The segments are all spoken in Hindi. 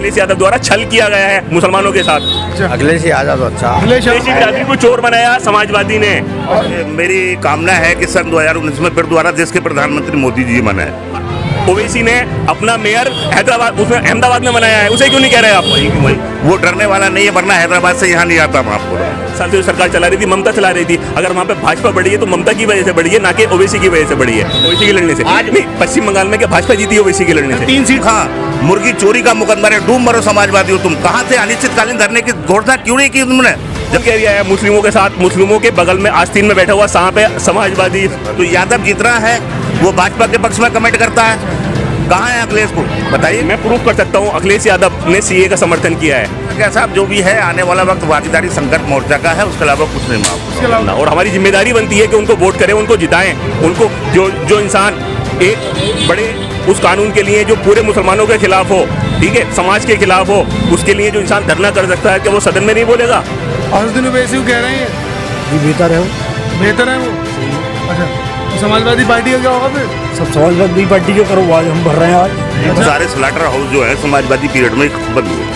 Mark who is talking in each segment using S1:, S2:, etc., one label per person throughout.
S1: अखिलेश यादव द्वारा छल किया गया है मुसलमानों के साथ।
S2: अखिलेश यादव अच्छा,
S1: अखिलेश यादव को चोर बनाया समाजवादी ने।
S3: मेरी कामना है कि सन 2019 में फिर दोबारा देश के प्रधानमंत्री मोदी जी बने।
S1: ओवैसी ने अपना मेयर हैदराबाद उसमें अहमदाबाद में बनाया है, उसे क्यों नहीं कह रहे आप?
S3: वो डरने वाला नहीं है, वरना हैदराबाद से यहाँ नहीं आता मैं आपको।
S1: साल से जो सरकार चला रही थी ममता चला रही थी, अगर वहाँ पे भाजपा बढ़ी है तो ममता की वजह से बढ़ी है, ना कि ओवैसी की वजह से बढ़ी है। ओवैसी के लड़ने से आज नहीं, पश्चिम बंगाल में क्या भाजपा जीती है ओवैसी के लड़ने से?
S3: 3 सीट। हाँ, मुर्गी चोरी का मुकदमा है, डूब मरो समाजवादी हो तुम। कहाँ से अनिश्चितकालीन धरने की घोषणा क्यों नहीं की तुमने?
S1: जब कह दिया है मुस्लिमों के साथ, मुस्लिमों के बगल में आस्तीन में बैठा हुआ सांप है समाजवादी।
S3: तो यादव जीत रहा है, वो भाजपा के पक्ष में कमेंट करता है। कहाँ है अखिलेश को बताइए।
S1: मैं प्रूफ कर सकता हूँ, अखिलेश यादव ने सीए का समर्थन किया है।
S3: क्या साहब, जो भी है आने वाला वक्त भागीदारी संकट मोर्चा का है, उसके अलावा कुछ नहीं माफ।
S1: और हमारी जिम्मेदारी बनती है कि उनको वोट करें, उनको जिताएं। उनको जो इंसान एक बड़े उस कानून के लिए जो पूरे मुसलमानों के खिलाफ हो, ठीक है, समाज के खिलाफ हो, उसके लिए जो इंसान धरना कर सकता है, क्या वो सदन में नहीं बोलेगा?
S4: असदुद्दीन ओवैसी कह रहे हैं
S2: बेहतर है वो,
S4: बेहतर है वो। अच्छा, तो समाजवादी पार्टी का क्या होगा फिर?
S2: सब समाजवादी पार्टी के करो, आज हम भर रहे हैं आज।
S3: सारे स्लाटर हाउस जो है समाजवादी पीरियड में बंद हुए।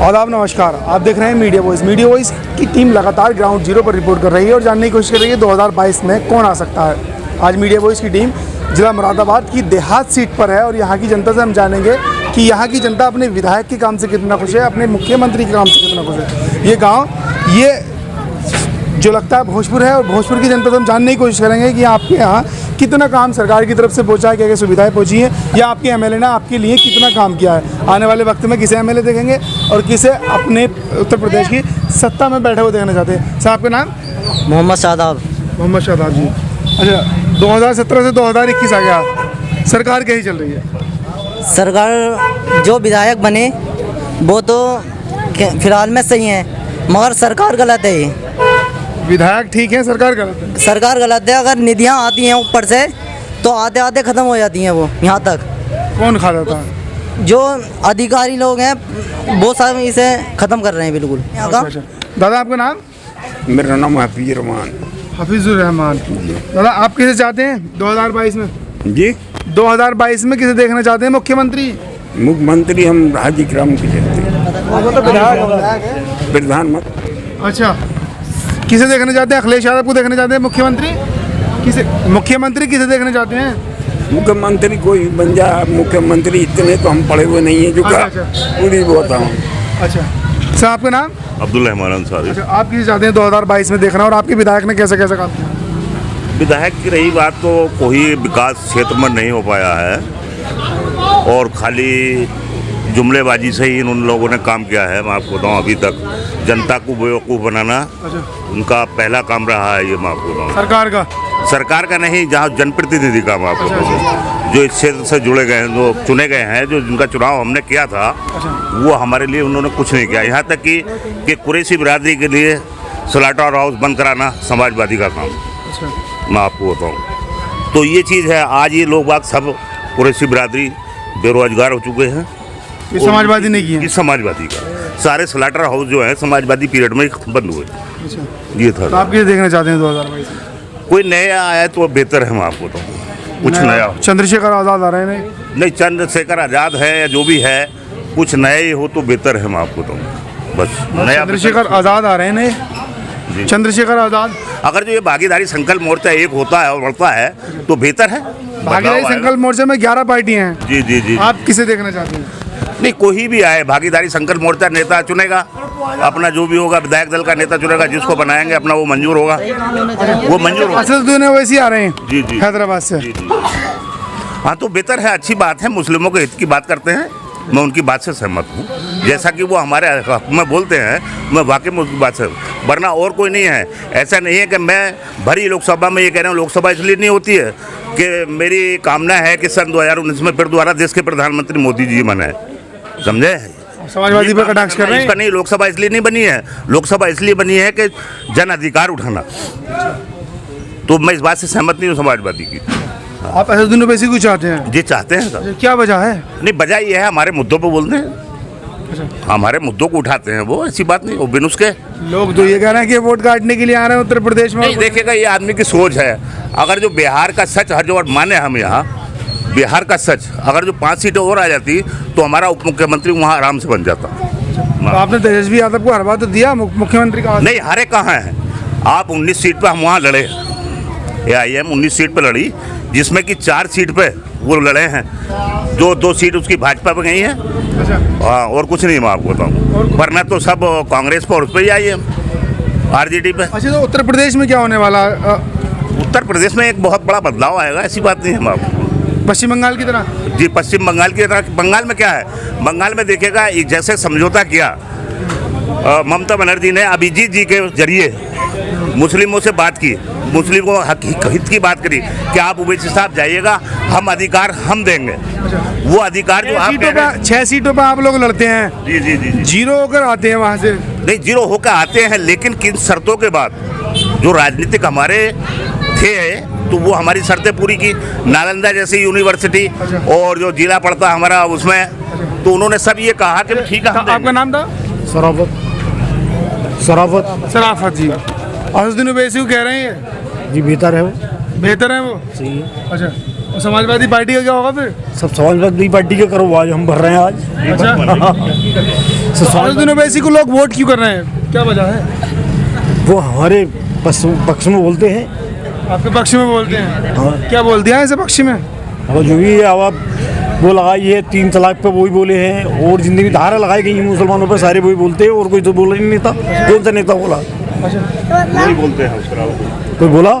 S4: आदाब, नमस्कार। आप देख रहे हैं मीडिया वॉइस। मीडिया वॉइस की टीम लगातार ग्राउंड जीरो पर रिपोर्ट कर रही है और जानने की कोशिश कर रही है 2022 में कौन आ सकता है। आज मीडिया वॉइस की टीम जिला मुरादाबाद की देहात सीट पर है और यहाँ की जनता से हम जानेंगे कि यहाँ की जनता अपने विधायक के काम से कितना खुश है, अपने मुख्यमंत्री के काम से कितना खुश है। ये गाँव ये जो लगता है भोजपुर है और भोजपुर की जनता से हम जानने की कोशिश करेंगे कि आपके यहाँ कितना काम सरकार की तरफ से पहुँचा है, क्या क्या सुविधाएं पहुँची हैं, या आपके एमएलए ने आपके लिए कितना काम किया है। आने वाले वक्त में किसे एमएलए देखेंगे और किसे अपने उत्तर प्रदेश की सत्ता में बैठे हुए देखना चाहते हैं। साहब का नाम?
S2: मोहम्मद शादाब।
S4: मोहम्मद शादाब जी। अच्छा, 2017 से 2021 आ गया, सरकार कैसी चल रही है?
S5: सरकार जो विधायक बने वो तो फिलहाल में सही है, मगर सरकार गलत है। ये
S4: विधायक ठीक है, सरकार गलत है?
S5: सरकार गलत है। अगर निधियाँ आती हैं ऊपर से तो आते आते ख़त्म हो जाती हैं वो यहाँ तक।
S4: कौन खा जाता है?
S5: जो अधिकारी लोग हैं वो सब इसे ख़त्म कर रहे हैं बिल्कुल।
S4: अच्छा। दादा आपका नाम?
S6: मेरा नाम हफीज रहमान।
S4: हफीजुर रहमान। दादा आप किसे चाहते हैं 2022 में?
S6: जी,
S4: 2022 में किसे देखना चाहते हैं मुख्यमंत्री?
S6: मुख्यमंत्री हम हाजी कराम की चाहते हैं, प्रधानमंत्री।
S4: अच्छा, किसे देखना चाहते हैं? अखिलेश यादव को देखना चाहते हैं मुख्यमंत्री? मुख्यमंत्री किसे देखना चाहते हैं?
S6: मुख्यमंत्री कोई बन जा मुख्यमंत्री, इतने तो हम पढ़े हुए नहीं है जो
S4: अच्छा।
S6: पूरी बताऊँ।
S4: अच्छा, सर आपका नाम?
S3: अब्दुल रहमान अंसारी।
S4: अच्छा, आप किसे चाहते हैं 2022 में देखना और आपके विधायक ने कैसे कैसे काम किया?
S3: विधायक की रही बात तो कोई विकास क्षेत्र में नहीं हो पाया है और खाली जुमलेबाजी से ही उन लोगों ने काम किया है। मैं आपको बताऊँ, अभी तक जनता को बेवकूफ़ बनाना उनका पहला काम रहा है। ये मैं आपको बताऊँ, सरकार का नहीं, जहाँ जनप्रतिनिधि का मैं आपको बताऊँ, जो इस क्षेत्र से जुड़े गए हैं, जो चुने गए हैं, जो जिनका चुनाव हमने किया था, वो हमारे लिए उन्होंने कुछ नहीं किया। यहाँ तक कि कुरैशी बिरादरी के लिए स्लाटर हाउस बंद कराना समाजवादी का काम, मैं आपको बताऊँ। तो ये चीज़ है, आज ये लोग बात सब कुरैशी बिरादरी बेरोजगार हो चुके हैं।
S4: ये समाजवादी ने किया?
S3: ये समाजवादी का सारे स्लाटर हाउस जो है समाजवादी पीरियड में बंद हुए। ये था।
S4: तो आप किसे देखना चाहते हैं 2022 में?
S3: कोई नया आया तो बेहतर है, मैं आपको बताऊँ। कुछ नया
S4: चंद्रशेखर आज़ाद आ रहे हैं?
S3: नहीं, चंद्रशेखर आज़ाद है या जो भी है, कुछ नए हो तो बेहतर है, मैं आपको बताऊँ। बस नया
S4: चंद्रशेखर आज़ाद आ रहे हैं। चंद्रशेखर आज़ाद,
S3: अगर जो ये भागीदारी संकल्प मोर्चा एक होता है और बढ़ता है तो बेहतर है।
S4: भागीदारी संकल्प मोर्चा में 11 पार्टियां हैं।
S3: जी जी जी।
S4: आप किसे देखना चाहते हैं?
S3: नहीं, कोई भी आए, भागीदारी संकल्प मोर्चा नेता चुनेगा अपना, जो भी होगा विधायक दल का नेता चुनेगा, जिसको बनाएंगे अपना वो मंजूर होगा, वो मंजूर होगा।
S4: असदुद्दीन ओवैसी आ रहे हैं
S3: जी जी
S4: हैदराबाद से।
S3: जी जी। हाँ, तो बेहतर है, अच्छी बात है। मुस्लिमों के हित की बात करते हैं, मैं उनकी बात से सहमत हूँ। जैसा कि वो हमारे हक में बोलते हैं, मैं वाकई में उनकी बात से, वरना और कोई नहीं है। ऐसा नहीं है कि मैं भरी लोकसभा में ये कह रहा हूँ। लोकसभा इसलिए नहीं होती है कि मेरी कामना है कि सन 2019 में फिर दोबारा देश के प्रधानमंत्री मोदी जी बने, समझे?
S4: समाजवादी पर कटाक्ष कर रहे हैं?
S3: इसका नहीं, लोकसभा इसलिए नहीं बनी है। लोकसभा इसलिए बनी है कि जन अधिकार उठाना। तो मैं इस बात से सहमत नहीं हूँ समाजवादी की।
S4: आप असदुद्दीन ओवैसी को चाहते हैं?
S3: जी चाहते हैं सर।
S4: क्या वजह है?
S3: नहीं वजह ये है हमारे मुद्दों पे बोलते हैं, हमारे मुद्दों को उठाते हैं, वो ऐसी बात नहीं, वो बिन उसके
S4: लोग तो ये कह रहे हैं कि वोट काटने के लिए आ रहे हैं उत्तर प्रदेश में।
S3: नहीं देखिएगा, ये आदमी की सोच है। अगर जो बिहार का सच हर जो माने हम यहाँ बिहार का सच, अगर जो 5 सीटें और आ जाती तो हमारा उप मुख्यमंत्री वहाँ आराम से बन जाता।
S4: तो आपने तेजस्वी यादव को हरवा तो दिया मुख्यमंत्री का?
S3: नहीं हारे कहाँ हैं आप? 19 सीट पे हम वहाँ लड़े, AIM 19 सीट पे लड़ी, जिसमें कि 4 सीट पे वो लड़े हैं, जो 2 सीट उसकी भाजपा पे गई है। हाँ, और कुछ नहीं मैं आपको बताऊँ, वरना तो सब कांग्रेस पर उस पर ही IM RJD पे।
S4: अच्छा, तो उत्तर प्रदेश में क्या होने वाला?
S3: उत्तर प्रदेश में एक बहुत बड़ा बदलाव आएगा, ऐसी बात नहीं है हम आपको।
S4: पश्चिम बंगाल की तरह?
S3: जी पश्चिम बंगाल की तरह। बंगाल में क्या है, बंगाल में देखिएगा एक जैसे समझौता किया ममता बनर्जी ने अभिजीत जी के जरिए मुस्लिमों से बात की, मुस्लिमों हित की बात करी कि आप ओवैसी साहब जाइएगा, हम अधिकार हम देंगे। वो अधिकार जो आप
S4: 6 सीटों पर आप लोग लड़ते हैं।
S3: जी जी जी जी।
S4: जीरो होकर आते हैं वहाँ से?
S3: नहीं जीरो होकर आते हैं, लेकिन किन शर्तों के बाद जो राजनीतिक हमारे थे तो वो हमारी शर्तें पूरी की। नालंदा जैसी यूनिवर्सिटी और जो जिला पड़ता हमारा उसमें, तो उन्होंने सब ये कहा कि ठीक है।
S4: आपका नाम था? सराफत जी। असदुद्दीन ओवैसी को कह रहे हैं
S2: जी बेहतर है वो।
S4: बेहतर है वो?
S2: सही
S4: अच्छा, और समाजवादी पार्टी का क्या होगा फिर?
S2: सब समाजवादी पार्टी के करो आज हम भर रहे हैं आज।
S4: अच्छा, असदुद्दीन ओवैसी को लोग वोट क्यों कर रहे हैं, क्या वजह है?
S2: वो हमारे पक्ष में बोलते हैं।
S4: आपके पक्ष में बोलते हैं?
S2: हाँ।
S4: क्या बोल दिया है ऐसे पक्ष में?
S2: और जो भी है अब वो लगाई है 3 तलाक पे वही बोले हैं, और जितनी भी धारा लगाई गई मुसलमानों पर सारे वही बोलते हैं, और कोई तो बोला ही नहीं था। कौन सा नेता बोला?
S3: वही बोलते हैं उसका
S2: कोई बोला?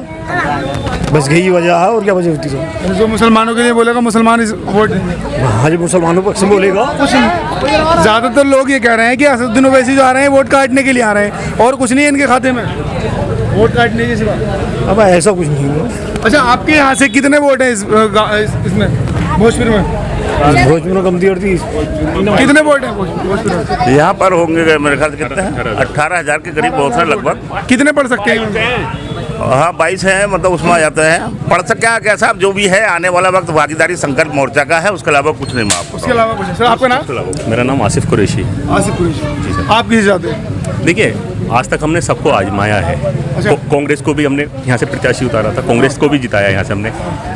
S2: बस यही वजह है, और क्या वजह होती है?
S4: जो मुसलमानों के लिए बोलेगा मुसलमान वोट देंगे।
S2: हाँ जी, मुसलमानों पक्ष में बोलेगा।
S4: ज़्यादातर लोग ये कह रहे हैं कि असदुद्दीन ओवैसी जो आ रहे हैं वोट काटने के लिए आ रहे हैं, और कुछ नहीं है इनके खाते में, वोट काटने की सिवा।
S2: अब ऐसा कुछ नहीं है।
S4: अच्छा, आपके यहाँ से कितने वोट हैं इसमें भोजपुर में?
S2: भोजपुर में कम थी और 30।
S4: कितने वोट हैं भोजपुर में?
S3: यहाँ पर होंगे मेरे ख्याल से कितने हैं, 18,000 के करीब बहुत सारे लगभग।
S4: कितने पढ़ सकते हैं?
S3: हाँ 22 है, मतलब उसमें आ जाते हैं। पढ़ सकते हैं क्या साहब, जो भी है आने वाला वक्त भागीदारी संकल्प मोर्चा का है, उसके अलावा कुछ नहीं। मैं आपको
S4: उसके अलावा कुछ? सर आपका नाम?
S1: मेरा नाम आसिफ कुरैशी।
S4: आसिफ कुरैशी। आप किसे चाहते हैं?
S1: देखिए, आज तक हमने सबको आजमाया है। कांग्रेस को भी हमने यहाँ से प्रत्याशी उतारा था, कांग्रेस को भी जिताया यहाँ से हमने,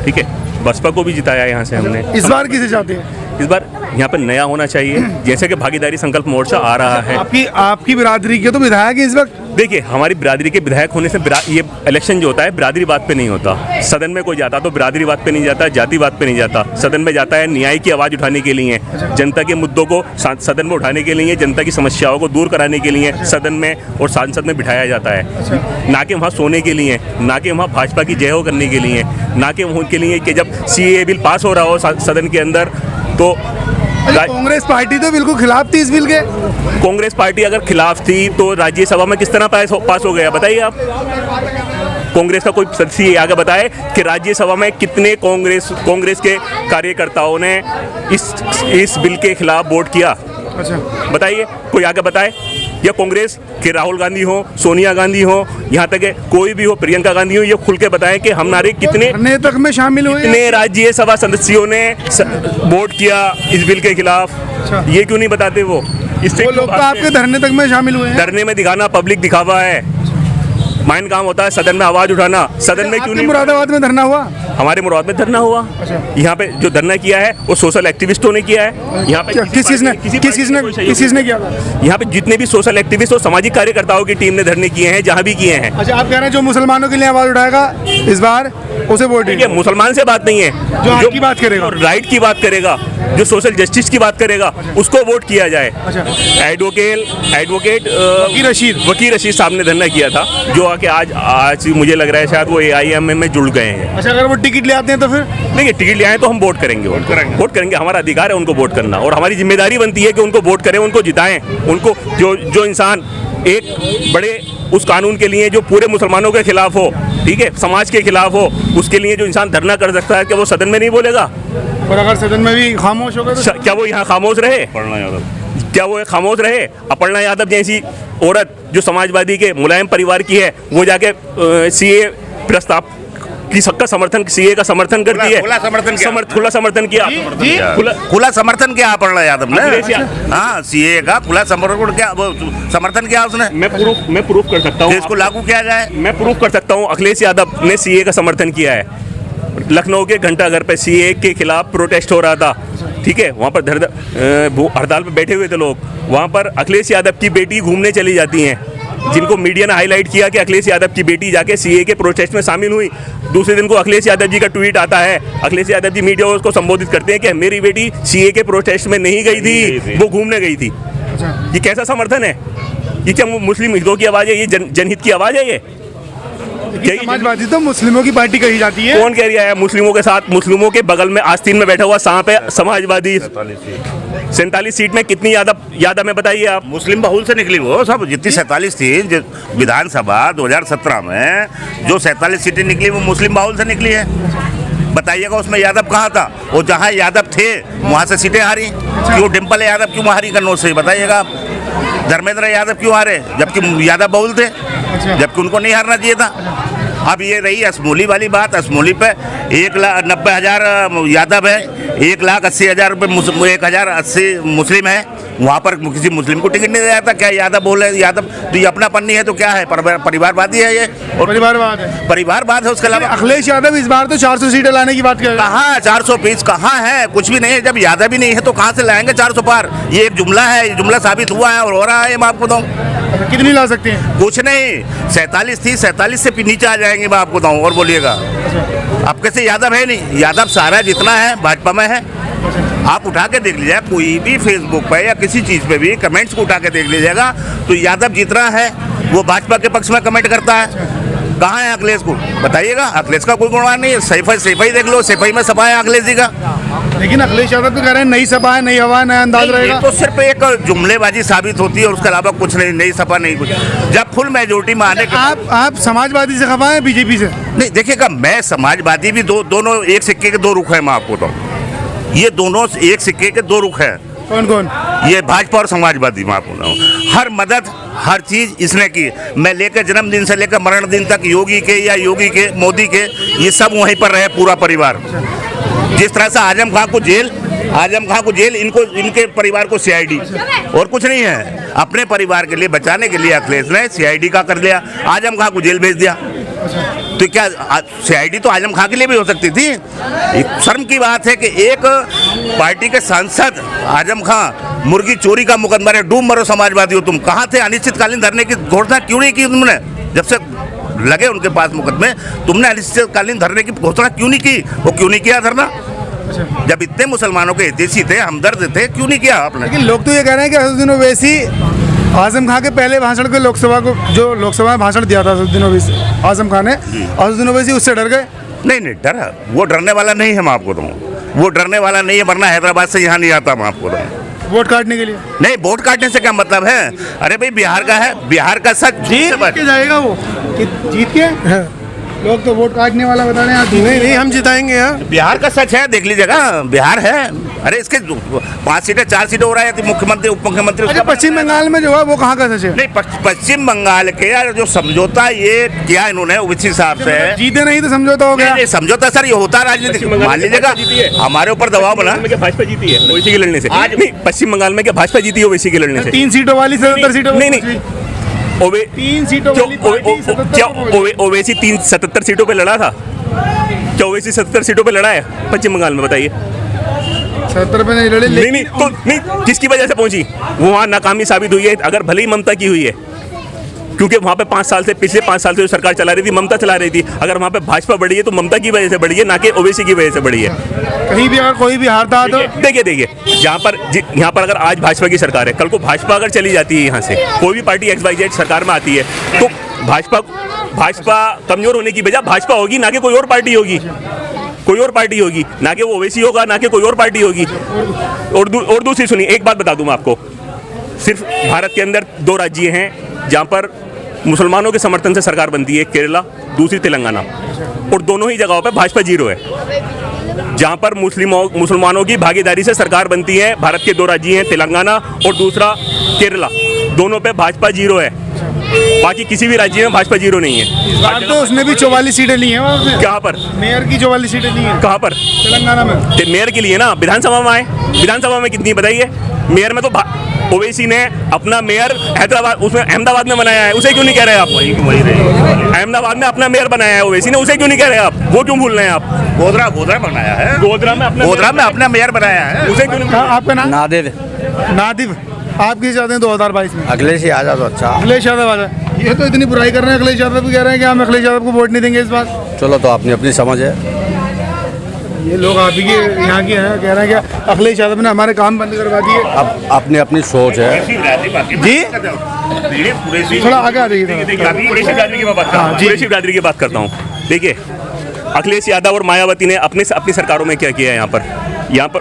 S1: ठीक है, बसपा को भी जिताया यहाँ से हमने।
S4: इस बार किसे चाहते हैं?
S1: इस बार यहाँ पर नया होना चाहिए, जैसे कि भागीदारी संकल्प मोर्चा आ रहा है।
S4: आपकी बिरादरी के तो विधायक है इस वक्त।
S1: देखिए, हमारी बिरादरी के विधायक होने से ये इलेक्शन जो होता है बिरादरी बात पे नहीं होता। सदन में कोई जाता तो बिरादरी बात पे नहीं जाता, जाति बात पे नहीं जाता। सदन में जाता है न्याय की आवाज़ उठाने के लिए, जनता के मुद्दों को सदन में उठाने के लिए, जनता की समस्याओं को दूर कराने के लिए सदन में और सांसद में बिठाया जाता है। ना कि वहाँ सोने के लिए, ना कि वहाँ भाजपा की जय हो करने के लिए, ना कि उनके लिए कि जब CAA बिल पास हो रहा हो सदन के अंदर तो।
S4: कांग्रेस पार्टी तो बिल्कुल खिलाफ थी इस बिल के।
S1: कांग्रेस पार्टी अगर खिलाफ थी तो राज्यसभा में किस तरह पास हो गया, बताइए आप। कांग्रेस का कोई सदस्य आगे बताए कि राज्यसभा में कितने कांग्रेस के कार्यकर्ताओं ने इस बिल के खिलाफ वोट किया?
S4: अच्छा,
S1: बताइए, कोई आगे बताए। या कांग्रेस के राहुल गांधी हो, सोनिया गांधी हो, यहाँ तक कोई भी हो, प्रियंका गांधी हो, ये खुल के बताएं कि हमारे कितने
S4: तक में शामिल हुए,
S1: कितने राज्यसभा सदस्यों ने वोट किया इस बिल के खिलाफ।
S4: अच्छा।
S1: ये क्यों नहीं बताते वो? इससे
S4: लोग तो आपके धरने तक में शामिल हुए हैं।
S1: धरने में दिखाना पब्लिक दिखावा है, माइन काम होता है सदन में आवाज उठाना। सदन में क्यों नहीं?
S4: मुरादाबाद में धरना हुआ?
S1: हमारे मुराद में धरना हुआ। यहाँ पे जो धरना किया है वो सोशल एक्टिविस्टों ने किया है। यहाँ पे
S4: किसने किया?
S1: यहाँ पे जितने भी सोशल एक्टिविस्ट और सामाजिक कार्यकर्ताओं की टीम ने धरने किए हैं, जहाँ भी किए हैं।
S4: अच्छा, आप कह रहे हैं जो मुसलमानों के लिए आवाज उठाएगा इस बार उसे वोट देंगे?
S1: मुसलमान से बात नहीं है,
S4: जो की बात करेगा,
S1: राइट की बात करेगा, जो सोशल जस्टिस की बात करेगा, उसको वोट किया जाए। एडवोकेट वकील रशीद साहब ने धरना किया था, जो आके आज मुझे लग रहा है शायद वो AIM में जुड़ गए हैं।
S4: अच्छा, अगर वो टिकट ले आते हैं तो फिर?
S1: देखिए, टिकट ले आए तो हम वोट करेंगे, हमारा अधिकार है उनको वोट करना, और हमारी जिम्मेदारी बनती है कि उनको वोट करें, उनको जिताएं, उनको जो इंसान एक बड़े उस कानून के लिए जो पूरे मुसलमानों के खिलाफ हो, ठीक है, समाज के खिलाफ हो, उसके लिए जो इंसान धरना कर सकता है, क्या वो सदन में नहीं बोलेगा?
S4: और अगर सदन में भी खामोश होगा तो
S1: क्या वो यहाँ खामोश रहे? क्या वो खामोश रहे? अपर्णा यादव जैसी औरत जो समाजवादी के मुलायम परिवार की है, वो जाके CAA प्रस्ताव की सबका समर्थन, सीए का समर्थन करती है।
S3: खुला समर्थन किया।
S1: खुला समर्थन किया।
S3: खुला समर्थन किया अपर्णा यादव ने।
S1: अखिलेश यादव।
S3: हाँ, सीए का खुला समर्थन किया, वो समर्थन किया उसने।
S1: मैं प्रूफ कर सकता हूँ,
S3: इसको लागू किया जाए। मैं
S1: प्रूफ कर सकता हूँ। अखिलेश यादव ने सीए का समर्थन किया है। लखनऊ के घंटाघर पे सीए के खिलाफ प्रोटेस्ट हो रहा था, ठीक है, वहाँ पर हड़ताल पे बैठे हुए थे लोग। वहाँ पर अखिलेश यादव की बेटी घूमने चली जाती हैं, जिनको मीडिया ने हाईलाइट किया कि अखिलेश यादव की बेटी जाके सीए के प्रोटेस्ट में शामिल हुई। दूसरे दिन को अखिलेश यादव जी का ट्वीट आता है, अखिलेश यादव जी मीडिया उसको संबोधित करते हैं कि मेरी बेटी सीए के प्रोटेस्ट में नहीं गई थी, वो घूमने गई थी। ये कैसा समर्थन है? ये क्या मुस्लिम हितों की आवाज़ है? ये जनहित की आवाज़ है? ये
S4: समाजवादी तो मुस्लिमों की पार्टी कही जाती है।
S1: कौन कह रहा है? मुस्लिमों के साथ, मुस्लिमों के बगल में आस्तीन में बैठा हुआ सांप है समाजवादी। 47 सीट में कितनी यादव में बताइए आप?
S3: मुस्लिम बहुल से निकली वो सब, जितनी 47 थी विधानसभा 2017 में जो 47 सीटें निकली वो मुस्लिम बहुल से निकली है। बताइएगा उसमें यादव कहाँ था? वो जहाँ यादव थे वहाँ से सीटें हारी। क्यों डिम्पल यादव क्यों हारी कन्नौज से? बताइएगा आप। धर्मेंद्र यादव क्यों हारे जबकि यादव बहुल थे, जबकि उनको नहीं हारना चाहिए था। अब ये रही असमोली वाली बात। असमोली पे 1,90,000 यादव है, 1,80,000 रुपये 1,080 मुस्लिम है। वहाँ पर किसी मुस्लिम को टिकट नहीं दिया जाता। क्या यादव बोले? यादव तो ये अपनापन नहीं है तो क्या है? परिवारवादी है ये, और परिवारवाद है। उसके अलावा
S4: अखिलेश यादव इस बार तो 400 सीटें लाने की बात कर रहे हैं।
S3: कहाँ 400 पीस कहाँ है? कुछ भी नहीं है। जब यादव ही नहीं है तो कहाँ से लाएंगे 400 पार? ये एक जुमला है, ये जुमला साबित हुआ है और हो रहा है। मैं आपको बताऊँ
S4: कितनी ला सकते हैं?
S3: कुछ नहीं, 47 थी, 47 से नीचे आ जाएंगे। मैं आपको बताऊँ और बोलिएगा। अब कैसे यादव है नहीं? यादव सारा जितना है भाजपा में है। आप उठा के देख लीजिए, कोई भी फेसबुक पे या किसी चीज़ पे भी कमेंट्स को उठा के देख लीजिएगा तो यादव जितना है वो भाजपा के पक्ष में कमेंट करता है। कहाँ है अखिलेश को? बताइएगा। अखिलेश का कोई गुणगान नहीं है। सैफई देख लो, सैफई में सपा है अखिलेश जी का।
S4: लेकिन अखिलेश यादव तो कह रहे हैं नई सपा है, नई हवा है, नया अंदाज रहेगा।
S3: तो सिर्फ एक जुमलेबाजी साबित होती है, उसके अलावा कुछ नहीं। नई सपा नहीं कुछ। जब फुल मेजोरिटी में आने के
S4: आप समाजवादी से खफा हैं बीजेपी से?
S3: नहीं, देखिएगा, मैं समाजवादी भी दोनों एक सिक्के के दो रुख है। मैं आपको बताऊँ, ये दोनों एक सिक्के के दो रुख हैं।
S4: कौन कौन?
S3: ये भाजपा और समाजवादी। मैं आपको बताऊँ, हर मदद हर चीज़ इसने की। मैं लेकर जन्मदिन से लेकर मरण दिन तक योगी के या योगी के मोदी के ये सब वहीं पर रहे, पूरा परिवार। जिस तरह से आजम खां को जेल, इनके परिवार को सीआईडी, और कुछ नहीं है। अपने परिवार के लिए बचाने के लिए अखिलेश ने सीआईडी का कर लिया, आजम खां को जेल भेज दिया। तो क्या सीआईडी तो आजम खां के लिए भी हो सकती थी? एक शर्म की बात है कि एक पार्टी के सांसद आजम खां मुर्गी चोरी का मुकदमा है। डूब मरो समाजवादी हो तुम। कहाँ थे? अनिश्चितकालीन धरने की घोषणा क्यों नहीं की तुमने? जब से लगे उनके पास मुकदमे, तुमने अनिश्चितकालीन धरने की घोषणा क्यों नहीं की? वो क्यों नहीं किया धरना? जब इतने मुसलमानों के हितैषी थे, हमदर्द थे, क्यों नहीं किया आपने?
S4: लेकिन लोग तो ये कह रहे हैं कि असदुद्दीन ओवैसी आजम खां के पहले भाषण को लोकसभा में भाषण दिया था आजम खान ने, असदुद्दीन ओवैसी उससे डर गए।
S3: नहीं डरा। वो डरने वाला नहीं है। मैं आपको बताऊँ, वो डरने वाला नहीं है, वरना हैदराबाद से यहाँ नहीं आता। मैं आपको बताऊँ,
S4: वोट काटने के लिए
S3: नहीं। वोट काटने से क्या मतलब है? अरे भाई, बिहार का है, बिहार का सच
S4: जीत के जाएगा वो। जीत के लोग तो वोट काटने वाला बता रहे हैं। नहीं हम जिताएंगे। यहाँ
S3: बिहार का सच है, देख लीजिएगा। बिहार है। अरे इसके 5 सीटें 4 सीटें हो रहा है, मुख्यमंत्री उप मुख्यमंत्री।
S4: अच्छा, पश्चिम बंगाल में जो है वो कहाँ का सच है?
S3: नहीं, पश्चिम बंगाल के जो समझौता ये किया इन्होंने उस हिसाब से,
S4: जीते नहीं तो समझौता हो गया।
S3: समझौता सर ये होता राजनीतिक। मान लीजिएगा हमारे ऊपर दबाव बना।
S1: भाजपा जीती है ओवैसी के लड़ने से। आज नहीं, पश्चिम बंगाल में क्या भाजपा जीती है ओवैसी के लड़ने से?
S4: 3 सीटों वाली 77 सीटों?
S1: नहीं,
S4: 3 सीटों वाली
S1: क्या ओवैसी 77 सीटों पे लड़ा था? क्या ओवैसी 77 सीटों पे लड़ा है पश्चिम बंगाल में? बताइए।
S4: 70 पे नहीं लड़े।
S1: नहीं तो नहीं, किसकी वजह से पहुंची? वो वहाँ नाकामी साबित हुई है। अगर भले ही ममता की हुई है, क्योंकि वहाँ पे 5 साल से, पिछले 5 साल से जो सरकार चला रही थी, ममता चला रही थी। अगर वहाँ पे भाजपा बढ़ी है तो ममता की वजह से बढ़ी है, ना कि ओवैसी की वजह से बढ़ी है।
S4: कहीं भी अगर कोई भी हारता तो
S1: देखिए, यहाँ पर अगर आज भाजपा की सरकार है, कल को भाजपा अगर चली जाती है यहाँ से, कोई भी पार्टी XYZ सरकार में आती है, तो भाजपा कमजोर होने की बजाय भाजपा होगी, ना कि कोई और पार्टी होगी। कोई और पार्टी होगी, ना कि वो ओवैसी होगा, ना कि कोई और पार्टी होगी। और दूसरी सुनिए, एक बात बता दूं मैं आपको, सिर्फ भारत के अंदर 2 राज्य हैं जहाँ पर मुसलमानों के समर्थन से सरकार बनती है, केरला, दूसरी तेलंगाना, और दोनों ही जगहों पर भाजपा 0 है। जहाँ पर मुसलमानों की भागीदारी से सरकार बनती है, भारत के 2 राज्य हैं, तेलंगाना और दूसरा केरला, दोनों पे भाजपा 0 है, बाकी किसी भी राज्य में भाजपा 0 नहीं है।
S4: इस बार तो उसने भी 44 सीटें ली हैं वहाँ पे।
S1: कहाँ पर?
S4: मेयर की 44 सीटें ली हैं
S1: कहाँ पर?
S4: तेलंगाना में।
S1: ते मेयर के लिए ना विधानसभा में आए, विधानसभा में कितनी बताइए? मेयर में तो ओवैसी ने अपना मेयर हैदराबाद उसमें अहमदाबाद में बनाया है, उसे क्यों नहीं कह रहे आप? अहमदाबाद में अपना मेयर बनाया है ओवैसी ने, उसे क्यों नहीं कह रहे आप? वो क्यों भूल रहे हैं आप?
S3: गोधरा बनाया है,
S1: गोधरा में अपना
S3: मेयर बनाया है,
S1: उसे क्यों नहीं?
S4: आपका नाम?
S7: नादिर
S4: नादिब। आप किसे चाहते हैं 2022 में?
S7: अखिलेश यादव तो अच्छा।
S4: अखिलेश यादव आ जाए। ये तो इतनी बुराई कर रहे हैं, अखिलेश यादव भी कह रहे हैं कि हम अखिलेश यादव को वोट नहीं देंगे इस बार।
S7: चलो तो अपनी अपनी समझ है।
S4: ये लोग आप ही के यहाँ के हैं, कह रहे हैं कि अखिलेश यादव ने हमारे काम बंद करवा दिए।
S7: अब अपनी अपनी सोच है
S4: जी थोड़ा आगे आ जाइए।
S1: कुरैशी बिरादरी की मैं बात करता हूँ। कुरैशी बिरादरी की बात करता हूँ। देखिए अखिलेश यादव और मायावती ने अपनी सरकारों में क्या किया है यहाँ पर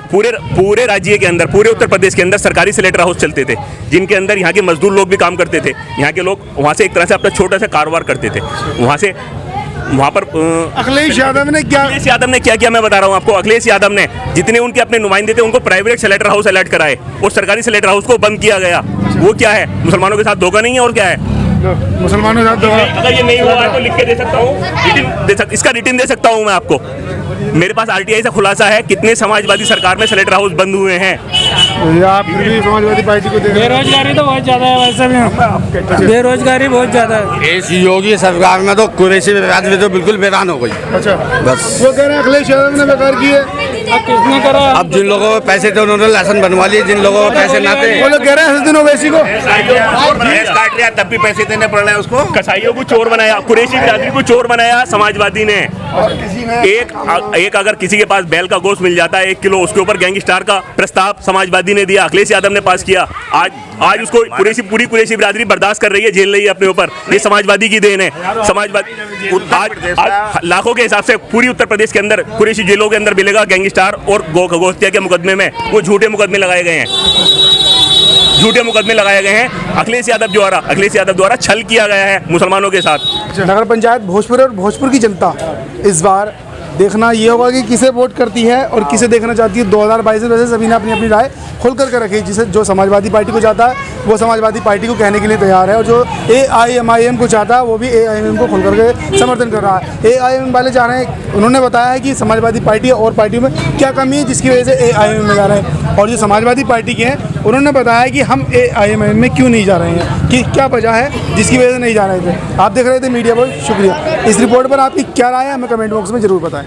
S1: पूरे राज्य के अंदर, पूरे उत्तर प्रदेश के अंदर सरकारी स्लेटर हाउस चलते थे, जिनके अंदर यहाँ के मजदूर लोग भी काम करते थे। यहाँ के लोग वहाँ से एक तरह से अपना छोटा सा कारोबार करते थे। वहाँ पर
S4: अखिलेश यादव ने क्या
S1: किया मैं बता रहा हूँ आपको। अखिलेश यादव ने जितने उनके अपने नुमाइंदे थे उनको प्राइवेट स्लेटर हाउस अलर्ट कराए और सरकारी स्लेटर हाउस को बंद किया गया। वो क्या है? मुसलमानों के साथ धोखा नहीं है और क्या है?
S4: मुसलमानों के साथ
S1: अगर ये नहीं हुआ है तो लिख के दे सकता हूँ, इसका रिटर्न दे सकता हूँ मैं आपको। मेरे पास आरटीआई से खुलासा है कितने समाजवादी सरकार में स्लेटर हाउस बंद हुए हैं।
S4: आप फिर भी समाजवादी पार्टी को देख रहे हैं।
S8: बेरोजगारी तो बहुत ज़्यादा है, वैसे भी बेरोजगारी बहुत ज़्यादा है।
S7: इस योगी सरकार में तो कुरैशी बिरादरी तो बिल्कुल वीरान हो गई।
S4: अच्छा
S7: बस
S4: वो कह रहे हैं अखिलेश यादव ने बेकार की है।
S8: अब किसने करा?
S7: अब जिन लोगों को पैसे थे उन्होंने लाइसेंस बनवा लिए, जिन लोगों को पैसे ना थे
S4: वो लोग कह रहे हैं दिन ओवैसी को
S3: काट रहा तब भी पैसे देने पड़ रहे हैं उसको।
S1: कसाईयों को चोर बनाया, कुरैशी बिरादरी को चोर बनाया समाजवादी ने। एक अगर किसी के पास बैल का गोश्त मिल जाता है 1 किलो, उसके ऊपर गैंगस्टर का प्रस्ताव समाजवादी ने दिया, अखिलेश यादव ने पास किया। आज उसको पूरी कुरैशी बिरादरी बर्दाश्त कर रही है, झेल रही है अपने ऊपर। ये समाजवादी की देन है। समाजवादी आज लाखों के हिसाब से पूरी उत्तर प्रदेश के अंदर कुरैशी जेलों के अंदर मिलेगा गैंगस्टर और गोहत्या के मुकदमे में वो झूठे मुकदमे लगाए गए हैं। अखिलेश यादव द्वारा छल किया गया है मुसलमानों के साथ।
S4: नगर पंचायत भोजपुर और भोजपुर की जनता इस बार देखना ये होगा कि किसे वोट करती है और किसे देखना चाहती है 2022 में। वैसे सभी ने अपनी अपनी राय खोल करके रखी, जिसे जो समाजवादी पार्टी को चाहता है वो समाजवादी पार्टी को कहने के लिए तैयार है, और जो AIMIM को चाहता है वो भी AIMIM को खोल करके समर्थन कर रहा है। AIMIM वाले जा रहे हैं, उन्होंने बताया है कि समाजवादी पार्टी और पार्टियों में क्या कमी है जिसकी वजह से AIMIM में जा रहे हैं, और जो समाजवादी पार्टी के हैं उन्होंने बताया कि हम AIMIM में क्यों नहीं जा रहे हैं, कि क्या वजह है जिसकी वजह से नहीं जा रहे थे। आप देख रहे थे मीडिया बॉय, शुक्रिया। इस रिपोर्ट पर आपकी क्या राय है हमें कमेंट बॉक्स में ज़रूर बताएं।